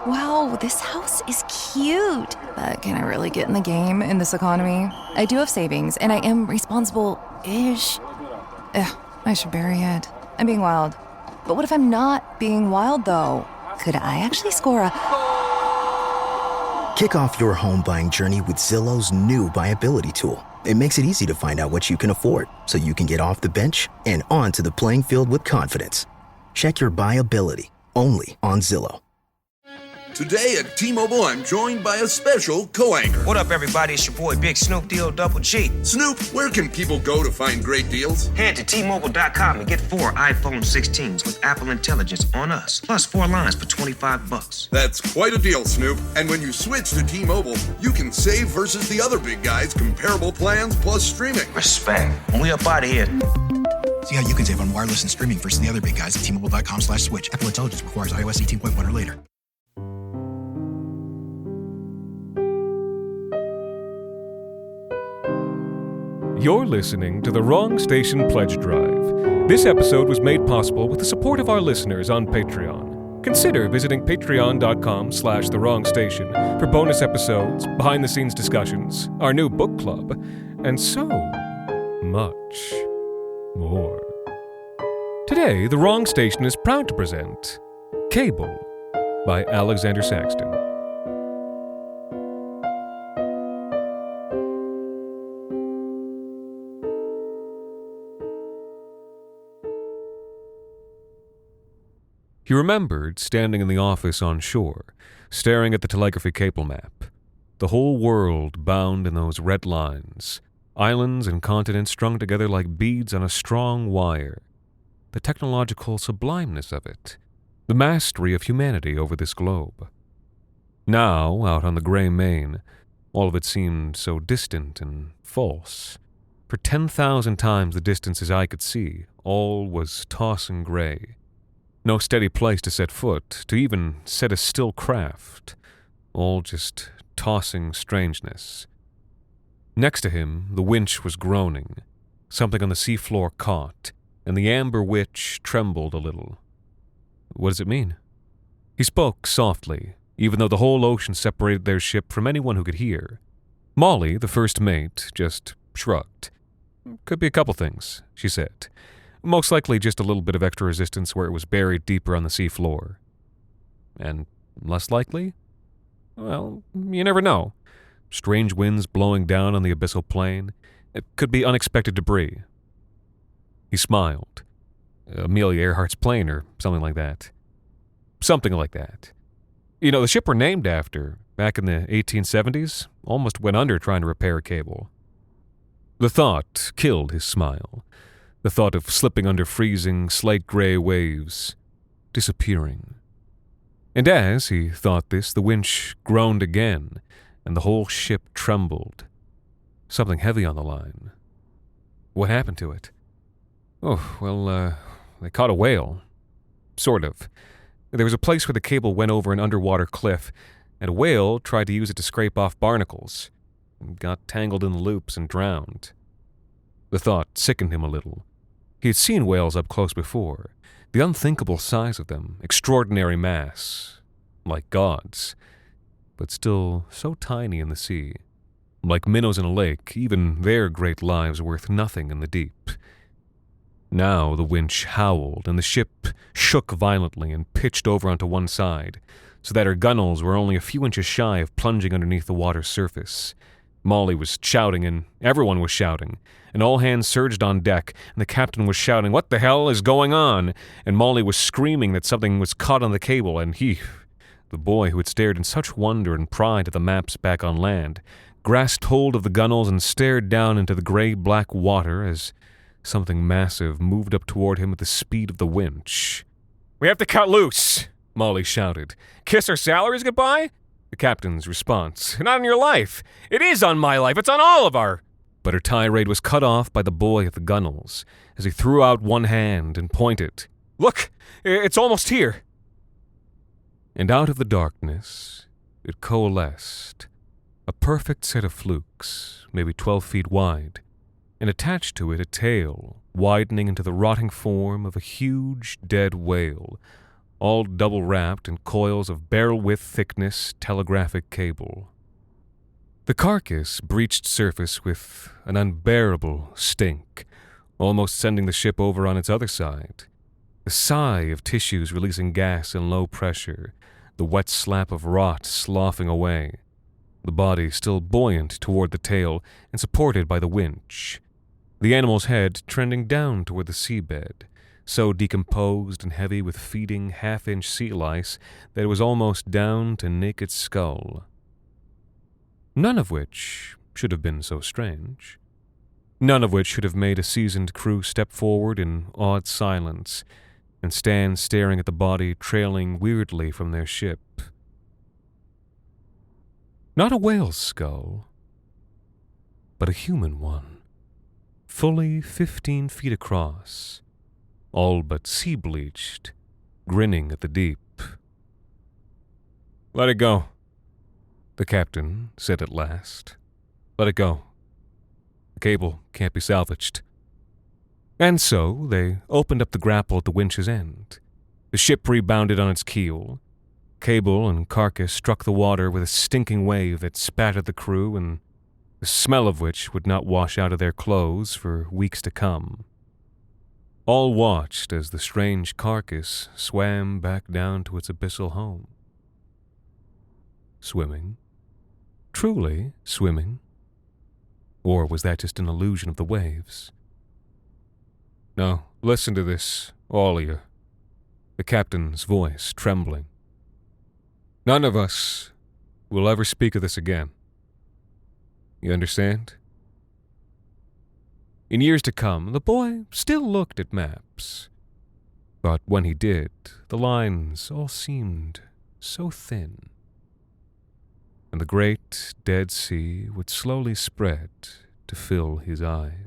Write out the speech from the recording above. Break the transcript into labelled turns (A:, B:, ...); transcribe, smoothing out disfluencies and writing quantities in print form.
A: Wow, this house is cute. But can I really get in the game in this economy? I do have savings, and I am responsible-ish. Ugh, I should bury it. I'm being wild. But what if I'm not being wild, though? Could I actually score a...
B: Kick off your home buying journey with Zillow's new BuyAbility tool. It makes it easy to find out what you can afford, so you can get off the bench and onto the playing field with confidence. Check your BuyAbility, only on Zillow.
C: Today at T-Mobile, I'm joined by a special co-anchor.
D: What up, everybody? It's your boy, Big Snoop Double G.
C: Snoop, where can people go to find great deals?
D: Head to T-Mobile.com and get 4 iPhone 16s with Apple Intelligence on us, plus 4 lines for $25.
C: That's quite a deal, Snoop. And when you switch to T-Mobile, you can save versus the other big guys' comparable plans plus streaming.
D: Respect. We up out of here.
E: See how you can save on wireless and streaming versus the other big guys at T-Mobile.com/switch. Apple Intelligence requires iOS 18.1 or later.
F: You're listening to the Wrong Station Pledge Drive. This episode was made possible with the support of our listeners on Patreon. Consider visiting patreon.com/thewrongstation for bonus episodes, behind-the-scenes discussions, our new book club, and so much more. Today, The Wrong Station is proud to present Cable by Alexander Saxton. He remembered standing in the office on shore, staring at the telegraphy cable map. The whole world bound in those red lines, islands and continents strung together like beads on a strong wire. The technological sublimeness of it, the mastery of humanity over this globe. Now, out on the gray main, all of it seemed so distant and false. For 10,000 times the distances I could see, all was tossing gray. No steady place to set foot, to even set a still craft. All just tossing strangeness. Next to him, the winch was groaning. Something on the seafloor caught, and the amber witch trembled a little. What does it mean? He spoke softly, even though the whole ocean separated their ship from anyone who could hear. Molly, the first mate, just shrugged. Could be a couple things, she said. Most likely just a little bit of extra resistance where it was buried deeper on the sea floor. And less likely? Well, you never know. Strange winds blowing down on the abyssal plain. It could be unexpected debris. He smiled. Amelia Earhart's plane or something like that. Something like that. You know, the ship we're named after, back in the 1870s, almost went under trying to repair a cable. The thought killed his smile. The thought of slipping under freezing, slate-gray waves, disappearing. And as he thought this, the winch groaned again, and the whole ship trembled. Something heavy on the line. What happened to it? Oh, well, they caught a whale. Sort of. There was a place where the cable went over an underwater cliff, and a whale tried to use it to scrape off barnacles, and got tangled in the loops and drowned. The thought sickened him a little. He had seen whales up close before, the unthinkable size of them, extraordinary mass, like gods, but still so tiny in the sea. Like minnows in a lake, even their great lives worth nothing in the deep. Now the winch howled, and the ship shook violently and pitched over onto one side, so that her gunnels were only a few inches shy of plunging underneath the water's surface. Molly was shouting, and everyone was shouting, and all hands surged on deck, and the captain was shouting, "What the hell is going on?" And Molly was screaming that something was caught on the cable, and he, the boy who had stared in such wonder and pride at the maps back on land, grasped hold of the gunnels and stared down into the gray-black water as something massive moved up toward him at the speed of the winch. "We have to cut loose," Molly shouted. "Kiss our salaries goodbye?" The captain's response, "Not on your life. It is on my life. It's on all of our—" But her tirade was cut off by the boy at the gunnels as he threw out one hand and pointed. "Look, it's almost here." And out of the darkness, it coalesced, a perfect set of flukes, maybe 12 feet wide, and attached to it a tail widening into the rotting form of a huge dead whale, all double-wrapped in coils of barrel-width thickness telegraphic cable. The carcass breached surface with an unbearable stink, almost sending the ship over on its other side. The sigh of tissues releasing gas in low pressure, the wet slap of rot sloughing away, the body still buoyant toward the tail and supported by the winch, the animal's head trending down toward the seabed, so decomposed and heavy with feeding half-inch sea lice that it was almost down to naked skull. None of which should have been so strange. None of which should have made a seasoned crew step forward in awed silence and stand staring at the body trailing weirdly from their ship. Not a whale's skull, but a human one, fully 15 feet across, all but sea-bleached, grinning at the deep. "Let it go," the captain said at last. "Let it go. The cable can't be salvaged." And so they opened up the grapple at the winch's end. The ship rebounded on its keel. Cable and carcass struck the water with a stinking wave that spattered the crew, and the smell of which would not wash out of their clothes for weeks to come. All watched as the strange carcass swam back down to its abyssal home. Swimming? Truly swimming? Or was that just an illusion of the waves? "No, listen to this, all of you," the captain's voice trembling. "None of us will ever speak of this again. You understand?" In years to come, the boy still looked at maps. But when he did, the lines all seemed so thin. And the great Dead Sea would slowly spread to fill his eyes.